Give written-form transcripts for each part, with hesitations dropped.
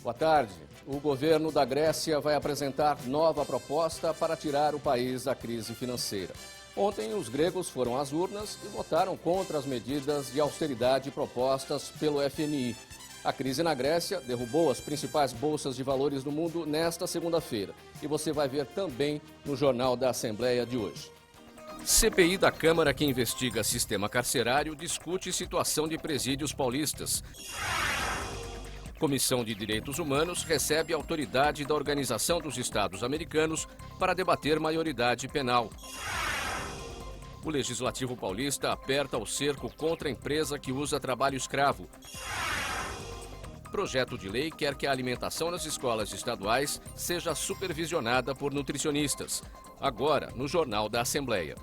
Boa tarde. O governo da Grécia vai apresentar nova proposta para tirar o país da crise financeira. Ontem, os gregos foram às urnas e votaram contra as medidas de austeridade propostas pelo FMI. A crise na Grécia derrubou as principais bolsas de valores do mundo nesta segunda-feira. E você vai ver também no Jornal da Assembleia de hoje. CPI da Câmara que investiga sistema carcerário discute situação de presídios paulistas. Comissão de Direitos Humanos recebe autoridade da Organização dos Estados Americanos para debater maioridade penal. O Legislativo Paulista aperta o cerco contra a empresa que usa trabalho escravo. Projeto de lei quer que a alimentação nas escolas estaduais seja supervisionada por nutricionistas. Agora, no Jornal da Assembleia.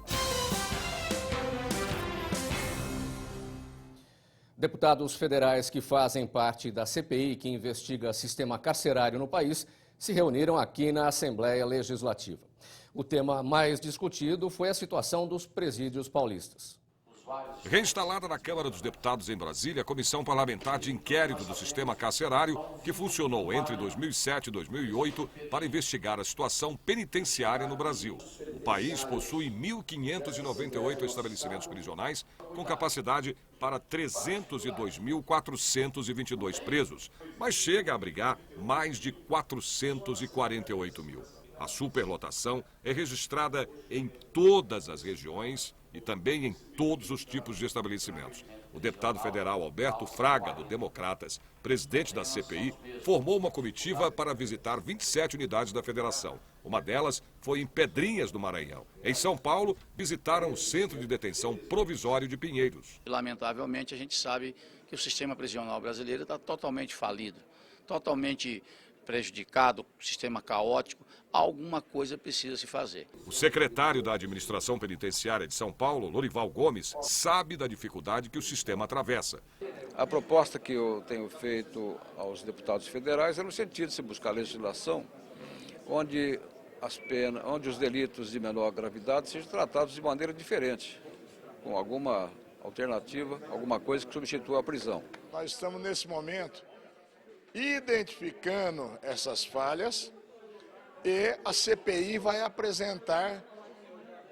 Deputados federais que fazem parte da CPI que investiga sistema carcerário no país se reuniram aqui na Assembleia Legislativa. O tema mais discutido foi a situação dos presídios paulistas. Reinstalada na Câmara dos Deputados em Brasília, a Comissão Parlamentar de Inquérito do Sistema Carcerário, que funcionou entre 2007 e 2008 para investigar a situação penitenciária no Brasil. O país possui 1.598 estabelecimentos prisionais, com capacidade para 302.422 presos, mas chega a abrigar mais de 448 mil. A superlotação é registrada em todas as regiões e também em todos os tipos de estabelecimentos. O deputado federal Alberto Fraga, do Democratas, presidente da CPI, formou uma comitiva para visitar 27 unidades da federação. Uma delas foi em Pedrinhas, do Maranhão. Em São Paulo, visitaram o Centro de Detenção Provisório de Pinheiros. Lamentavelmente, a gente sabe que o sistema prisional brasileiro está totalmente falido, totalmente prejudicado, sistema caótico. Alguma coisa precisa se fazer. O secretário da Administração Penitenciária de São Paulo, Lorival Gomes, sabe da dificuldade que o sistema atravessa. A proposta que eu tenho feito aos deputados federais é no sentido de se buscar legislação onde os delitos de menor gravidade sejam tratados de maneira diferente, com alguma alternativa, alguma coisa que substitua a prisão. Nós estamos nesse momento identificando essas falhas e a CPI vai apresentar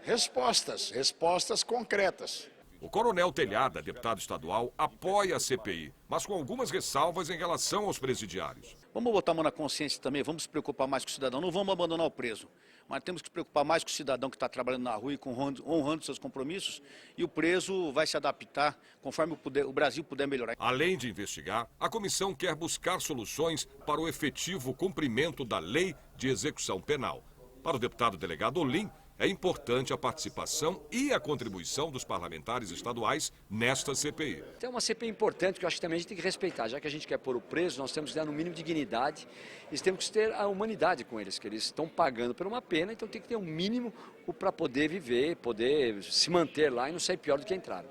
respostas concretas. O Coronel Telhada, deputado estadual, apoia a CPI, mas com algumas ressalvas em relação aos presidiários. Vamos botar a mão na consciência também, vamos se preocupar mais com o cidadão, não vamos abandonar o preso, mas temos que se preocupar mais com o cidadão que está trabalhando na rua e honrando seus compromissos, e o preso vai se adaptar conforme o Brasil puder melhorar. Além de investigar, a comissão quer buscar soluções para o efetivo cumprimento da lei de execução penal. Para o deputado delegado Olim, é importante a participação e a contribuição dos parlamentares estaduais nesta CPI. É uma CPI importante que eu acho que também a gente tem que respeitar. Já que a gente quer pôr o preso, nós temos que dar no mínimo dignidade e temos que ter a humanidade com eles, que eles estão pagando por uma pena, então tem que ter um mínimo para poder viver, poder se manter lá e não sair pior do que entraram.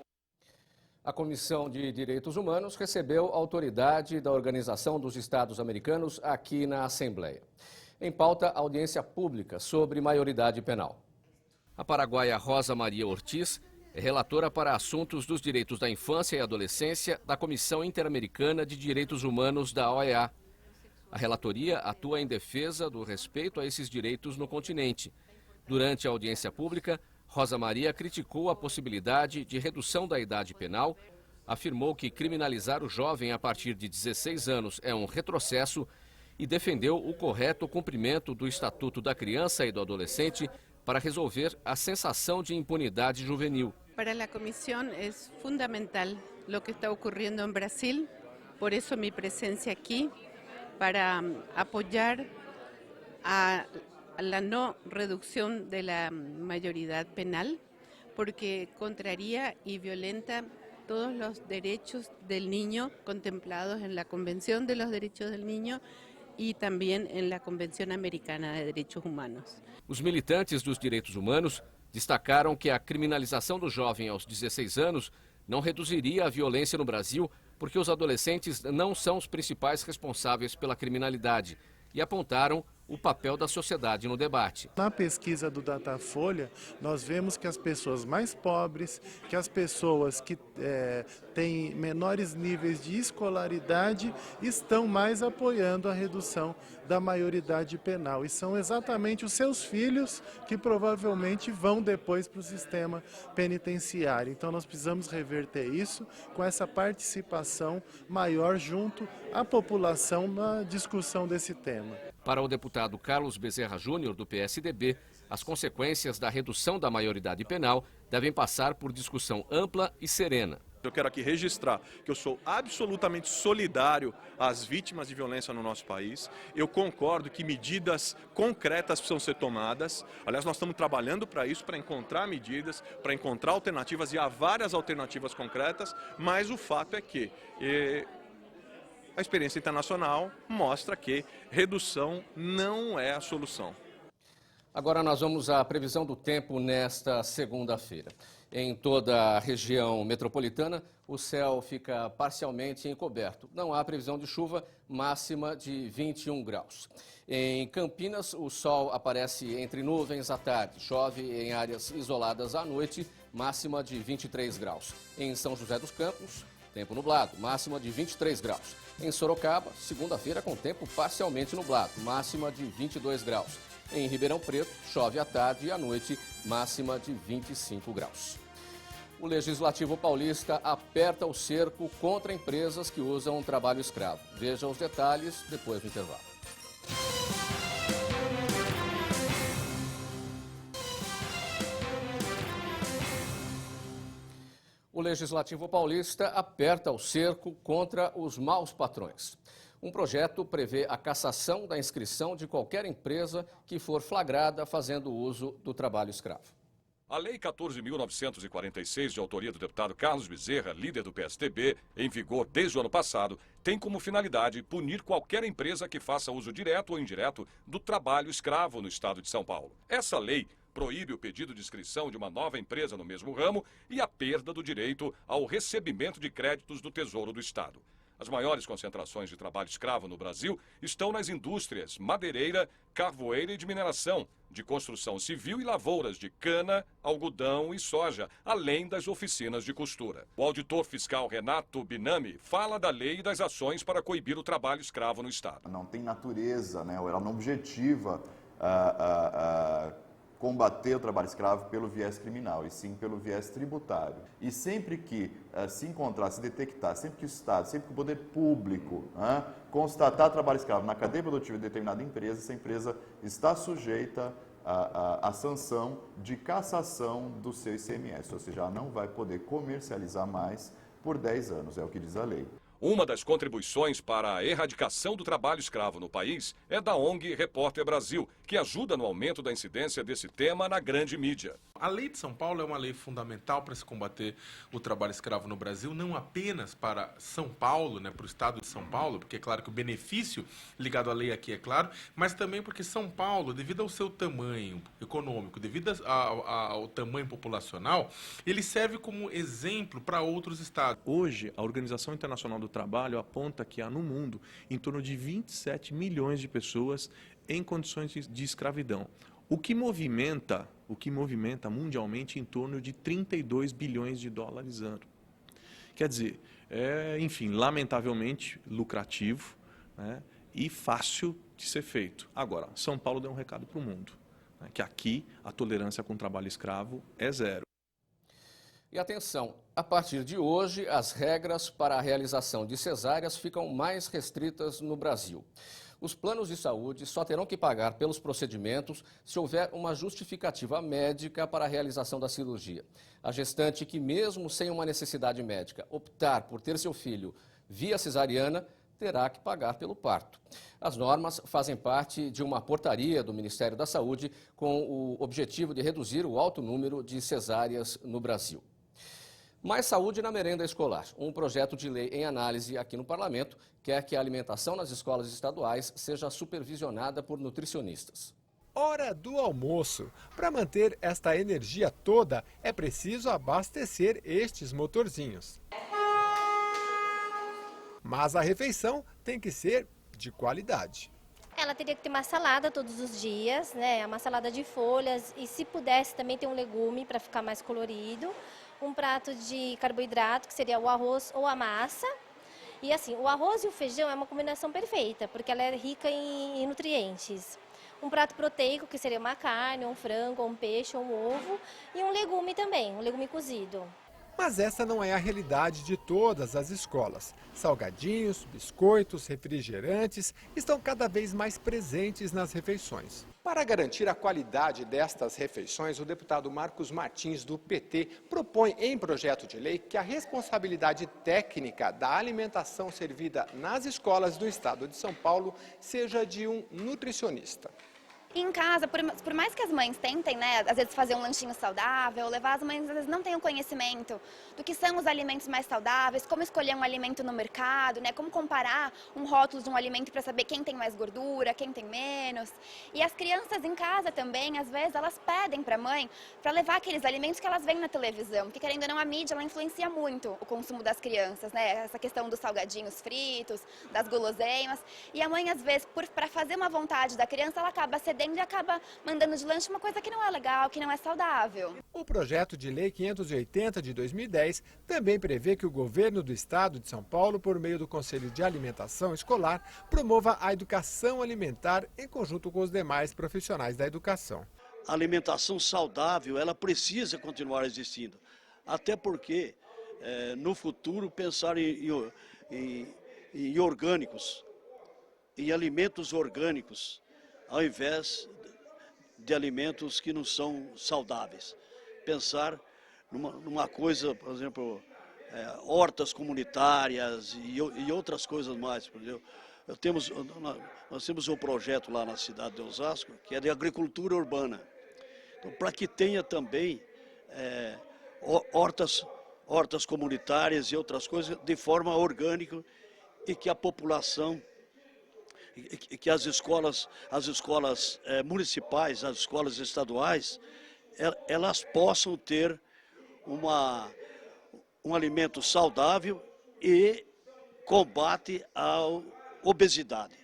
A Comissão de Direitos Humanos recebeu autoridade da Organização dos Estados Americanos aqui na Assembleia. Em pauta, audiência pública sobre maioridade penal. A paraguaia Rosa Maria Ortiz é relatora para assuntos dos direitos da infância e adolescência da Comissão Interamericana de Direitos Humanos da OEA. A relatoria atua em defesa do respeito a esses direitos no continente. Durante a audiência pública, Rosa Maria criticou a possibilidade de redução da idade penal, afirmou que criminalizar o jovem a partir de 16 anos é um retrocesso e defendeu o correto cumprimento do Estatuto da Criança e do Adolescente para resolver a sensação de impunidade juvenil. Para a comissão é fundamental o que está ocorrendo em Brasil, por isso minha presença aqui para apoiar a não redução da maioridade penal, porque contraria e violenta todos os direitos do niño contemplados na Convenção de los Derechos del Niño e também na Convenção Americana de Direitos Humanos. Os militantes dos direitos humanos destacaram que a criminalização do jovem aos 16 anos não reduziria a violência no Brasil, porque os adolescentes não são os principais responsáveis pela criminalidade, e apontaram o papel da sociedade no debate. Na pesquisa do Datafolha, nós vemos que as pessoas mais pobres, que as pessoas que têm menores níveis de escolaridade estão mais apoiando a redução da maioridade penal. E são exatamente os seus filhos que provavelmente vão depois para o sistema penitenciário. Então nós precisamos reverter isso com essa participação maior junto à população na discussão desse tema. Para o deputado Carlos Bezerra Júnior, do PSDB, as consequências da redução da maioridade penal devem passar por discussão ampla e serena. Eu quero aqui registrar que eu sou absolutamente solidário às vítimas de violência no nosso país. Eu concordo que medidas concretas precisam ser tomadas. Aliás, nós estamos trabalhando para isso, para encontrar medidas, para encontrar alternativas, e há várias alternativas concretas, mas o fato é que a experiência internacional mostra que redução não é a solução. Agora nós vamos à previsão do tempo nesta segunda-feira. Em toda a região metropolitana, o céu fica parcialmente encoberto. Não há previsão de chuva, máxima de 21 graus. Em Campinas, o sol aparece entre nuvens à tarde. Chove em áreas isoladas à noite, máxima de 23 graus. Em São José dos Campos, tempo nublado, máxima de 23 graus. Em Sorocaba, segunda-feira com tempo parcialmente nublado, máxima de 22 graus. Em Ribeirão Preto, chove à tarde e à noite, máxima de 25 graus. O Legislativo Paulista aperta o cerco contra empresas que usam trabalho escravo. Veja os detalhes depois do intervalo. O Legislativo Paulista aperta o cerco contra os maus patrões. Um projeto prevê a cassação da inscrição de qualquer empresa que for flagrada fazendo uso do trabalho escravo. A Lei 14.946, de autoria do deputado Carlos Bezerra, líder do PSDB, em vigor desde o ano passado, tem como finalidade punir qualquer empresa que faça uso direto ou indireto do trabalho escravo no estado de São Paulo. Essa lei proíbe o pedido de inscrição de uma nova empresa no mesmo ramo e a perda do direito ao recebimento de créditos do Tesouro do Estado. As maiores concentrações de trabalho escravo no Brasil estão nas indústrias madeireira, carvoeira e de mineração, de construção civil e lavouras de cana, algodão e soja, além das oficinas de costura. O auditor fiscal Renato Binami fala da lei e das ações para coibir o trabalho escravo no Estado. Não tem natureza, né? Ela não objetiva combater o trabalho escravo pelo viés criminal, e sim pelo viés tributário. E sempre que se encontrar, se detectar, sempre que o Estado, sempre que o poder público constatar trabalho escravo na cadeia produtiva de determinada empresa, essa empresa está sujeita à sanção de cassação do seu ICMS, ou seja, ela não vai poder comercializar mais por 10 anos, é o que diz a lei. Uma das contribuições para a erradicação do trabalho escravo no país é da ONG Repórter Brasil, que ajuda no aumento da incidência desse tema na grande mídia. A lei de São Paulo é uma lei fundamental para se combater o trabalho escravo no Brasil, não apenas para São Paulo, né, para o estado de São Paulo, porque é claro que o benefício ligado à lei aqui é claro, mas também porque São Paulo, devido ao seu tamanho econômico, devido ao tamanho populacional, ele serve como exemplo para outros estados. Hoje, a Organização Internacional do Trabalho aponta que há no mundo em torno de 27 milhões de pessoas em condições de escravidão, o que movimenta mundialmente em torno de 32 bilhões de dólares ano. Quer dizer, enfim, lamentavelmente lucrativo, né, e fácil de ser feito. Agora, São Paulo deu um recado para o mundo, né, que aqui a tolerância com o trabalho escravo é zero. E atenção, a partir de hoje, as regras para a realização de cesáreas ficam mais restritas no Brasil. Os planos de saúde só terão que pagar pelos procedimentos se houver uma justificativa médica para a realização da cirurgia. A gestante que, mesmo sem uma necessidade médica, optar por ter seu filho via cesariana, terá que pagar pelo parto. As normas fazem parte de uma portaria do Ministério da Saúde com o objetivo de reduzir o alto número de cesáreas no Brasil. Mais saúde na merenda escolar. Um projeto de lei em análise aqui no Parlamento quer que a alimentação nas escolas estaduais seja supervisionada por nutricionistas. Hora do almoço. Para manter esta energia toda, é preciso abastecer estes motorzinhos. Mas a refeição tem que ser de qualidade. Ela teria que ter uma salada todos os dias, né? Uma salada de folhas e, se pudesse, também ter um legume para ficar mais colorido. Um prato de carboidrato, que seria o arroz ou a massa. E assim, o arroz e o feijão é uma combinação perfeita, porque ela é rica em nutrientes. Um prato proteico, que seria uma carne, um frango, um peixe, um ovo. E um legume também, um legume cozido. Mas essa não é a realidade de todas as escolas. Salgadinhos, biscoitos, refrigerantes estão cada vez mais presentes nas refeições. Para garantir a qualidade destas refeições, o deputado Marcos Martins, do PT, propõe em projeto de lei que a responsabilidade técnica da alimentação servida nas escolas do estado de São Paulo seja de um nutricionista. Em casa, por mais que as mães tentem, né, às vezes fazer um lanchinho saudável, levar, as mães às vezes não têm o conhecimento do que são os alimentos mais saudáveis, como escolher um alimento no mercado, né, como comparar um rótulo de um alimento para saber quem tem mais gordura, quem tem menos. E as crianças em casa também, às vezes, elas pedem para a mãe para levar aqueles alimentos que elas veem na televisão, porque querendo ou não, a mídia, ela influencia muito o consumo das crianças, né, essa questão dos salgadinhos fritos, das guloseimas. E a mãe, às vezes, para fazer uma vontade da criança, ela acaba cedendo e acaba mandando de lanche uma coisa que não é legal, que não é saudável. O projeto de lei 580 de 2010 também prevê que o governo do estado de São Paulo, por meio do Conselho de Alimentação Escolar, promova a educação alimentar em conjunto com os demais profissionais da educação. A alimentação saudável, ela precisa continuar existindo, até porque no futuro pensar em orgânicos, em alimentos orgânicos, ao invés de alimentos que não são saudáveis. Pensar numa coisa, por exemplo, hortas comunitárias e outras coisas mais. Entendeu? Nós temos um projeto lá na cidade de Osasco, que é de agricultura urbana. Então, para que tenha também hortas comunitárias e outras coisas de forma orgânica e que a população, que as escolas municipais, as escolas estaduais, elas possam ter um alimento saudável e combate à obesidade.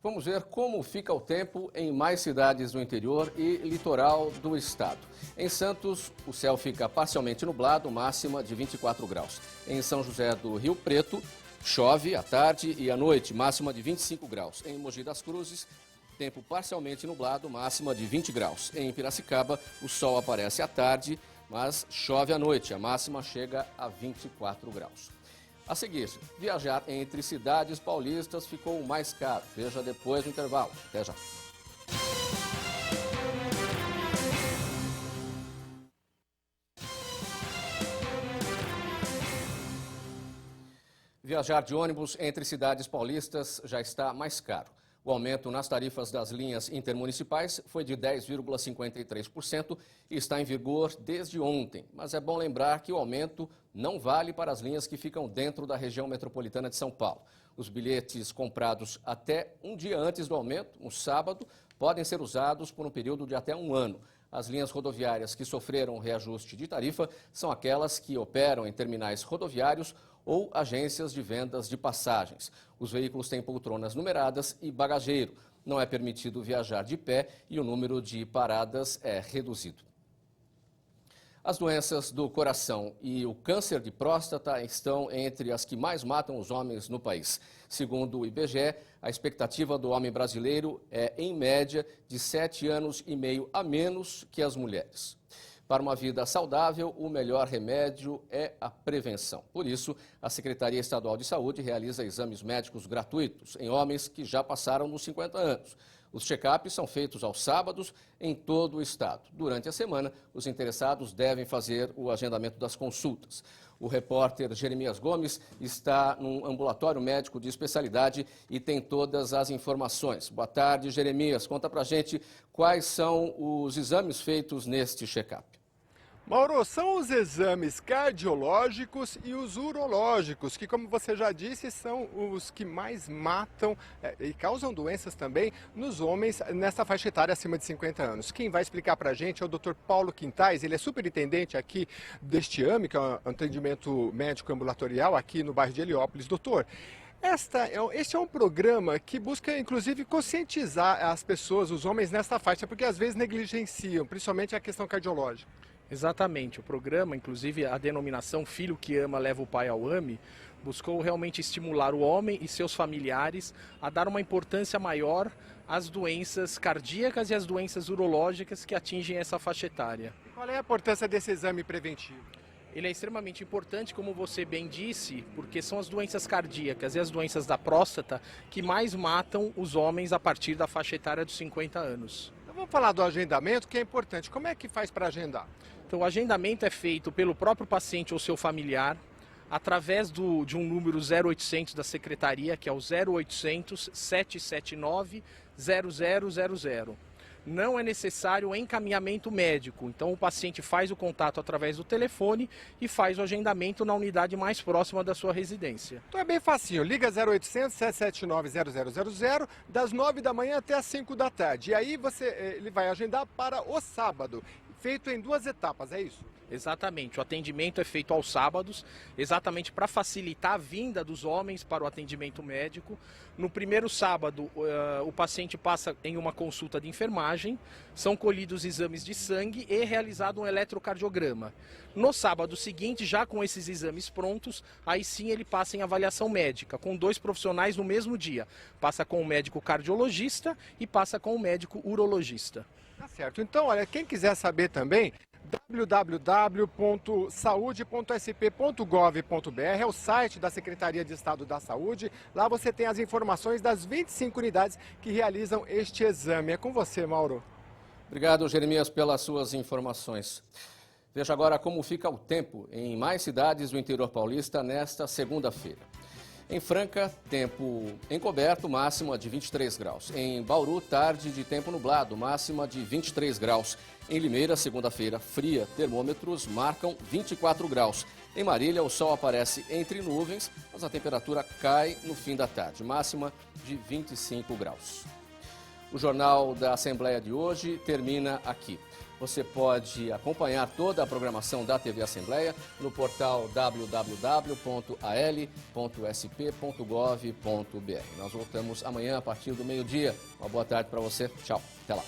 Vamos ver como fica o tempo em mais cidades do interior e litoral do estado. Em Santos, o céu fica parcialmente nublado, máxima de 24 graus. Em São José do Rio Preto, chove à tarde e à noite, máxima de 25 graus. Em Mogi das Cruzes, tempo parcialmente nublado, máxima de 20 graus. Em Piracicaba, o sol aparece à tarde, mas chove à noite, a máxima chega a 24 graus. A seguir, viajar entre cidades paulistas ficou mais caro. Veja depois do intervalo. Até já. Viajar de ônibus entre cidades paulistas já está mais caro. O aumento nas tarifas das linhas intermunicipais foi de 10,53% e está em vigor desde ontem. Mas é bom lembrar que o aumento não vale para as linhas que ficam dentro da região metropolitana de São Paulo. Os bilhetes comprados até um dia antes do aumento, um sábado, podem ser usados por um período de até um ano. As linhas rodoviárias que sofreram reajuste de tarifa são aquelas que operam em terminais rodoviários ou agências de vendas de passagens. Os veículos têm poltronas numeradas e bagageiro. Não é permitido viajar de pé e o número de paradas é reduzido. As doenças do coração e o câncer de próstata estão entre as que mais matam os homens no país. Segundo o IBGE, a expectativa do homem brasileiro é, em média, de 7 anos e meio a menos que as mulheres. Para uma vida saudável, o melhor remédio é a prevenção. Por isso, a Secretaria Estadual de Saúde realiza exames médicos gratuitos em homens que já passaram dos 50 anos. Os check-ups são feitos aos sábados em todo o estado. Durante a semana, os interessados devem fazer o agendamento das consultas. O repórter Jeremias Gomes está num ambulatório médico de especialidade e tem todas as informações. Boa tarde, Jeremias. Conta pra gente quais são os exames feitos neste check-up. Mauro, são os exames cardiológicos e os urológicos, que, como você já disse, são os que mais matam e causam doenças também nos homens nessa faixa etária acima de 50 anos. Quem vai explicar para a gente é o Dr. Paulo Quintais, ele é superintendente aqui deste AME, que é um atendimento médico ambulatorial aqui no bairro de Heliópolis. Doutor, Este é um programa que busca, inclusive, conscientizar as pessoas, os homens, nesta faixa, porque às vezes negligenciam, principalmente a questão cardiológica. Exatamente, o programa, inclusive a denominação Filho que Ama Leva o Pai ao AME, buscou realmente estimular o homem e seus familiares a dar uma importância maior às doenças cardíacas e às doenças urológicas que atingem essa faixa etária. Qual é a importância desse exame preventivo? Ele é extremamente importante, como você bem disse, porque são as doenças cardíacas e as doenças da próstata que mais matam os homens a partir da faixa etária dos 50 anos. Então vamos falar do agendamento, que é importante. Como é que faz para agendar? Então o agendamento é feito pelo próprio paciente ou seu familiar, através de um número 0800 da secretaria, que é o 0800 779 0000. Não é necessário encaminhamento médico, então o paciente faz o contato através do telefone e faz o agendamento na unidade mais próxima da sua residência. Então é bem facinho, liga 0800 779 0000 das 9 da manhã até as 5 da tarde. E aí ele vai agendar para o sábado, feito em 2 etapas, é isso? Exatamente, o atendimento é feito aos sábados, exatamente para facilitar a vinda dos homens para o atendimento médico. No primeiro sábado, o paciente passa em uma consulta de enfermagem, são colhidos exames de sangue e realizado um eletrocardiograma. No sábado seguinte, já com esses exames prontos, aí sim ele passa em avaliação médica, com 2 profissionais no mesmo dia. Passa com o médico cardiologista e passa com o médico urologista. Tá certo, então olha, quem quiser saber também, www.saude.sp.gov.br é o site da Secretaria de Estado da Saúde. Lá você tem as informações das 25 unidades que realizam este exame. É com você, Mauro. Obrigado, Jeremias, pelas suas informações. Veja agora como fica o tempo em mais cidades do interior paulista nesta segunda-feira. Em Franca, tempo encoberto, máxima de 23 graus. Em Bauru, tarde de tempo nublado, máxima de 23 graus. Em Limeira, segunda-feira, fria, termômetros marcam 24 graus. Em Marília, o sol aparece entre nuvens, mas a temperatura cai no fim da tarde, máxima de 25 graus. O Jornal da Assembleia de hoje termina aqui. Você pode acompanhar toda a programação da TV Assembleia no portal www.al.sp.gov.br. Nós voltamos amanhã a partir do meio-dia. Uma boa tarde para você. Tchau. Até lá.